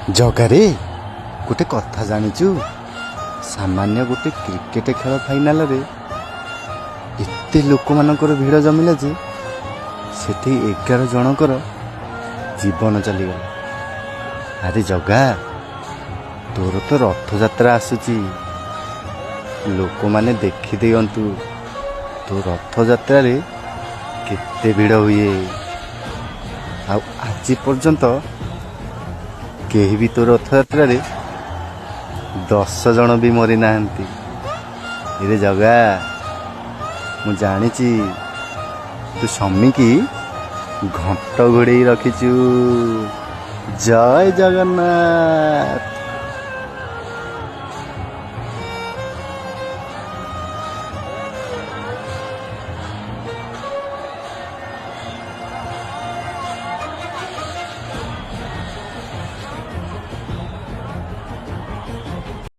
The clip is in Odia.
ଜଗାରେ ଗୋଟେ କଥା ଜାଣିଛୁ? ସାମାନ୍ୟ ଗୋଟେ କ୍ରିକେଟ ଖେଳ ଫାଇନାଲରେ ଏତେ ଲୋକମାନଙ୍କର ଭିଡ଼ ଜମିଲା ଯେ ସେଠି 11 ଜଣଙ୍କର ଜୀବନ ଚାଲିଗଲା। ଆରେ ଜଗା, ତୋର ତ ରଥଯାତ୍ରା ଆସୁଛି, ଲୋକମାନେ ଦେଖିଦିଅନ୍ତୁ ତୋ ରଥଯାତ୍ରାରେ କେତେ ଭିଡ଼ ହୁଏ। ଆଉ ଆଜି ପର୍ଯ୍ୟନ୍ତ କେହି ବି ତୋ ରଥଯାତ୍ରାରେ 10 ଜଣ ବି ମରିନାହାନ୍ତି। ଏରେ ଜଗା, ମୁଁ ଜାଣିଛି ତୁ ସ୍ୱାମୀକି ଘଣ୍ଟ ଘୋଡ଼େଇ ରଖିଛୁ। ଜୟ ଜଗନ୍ନାଥ।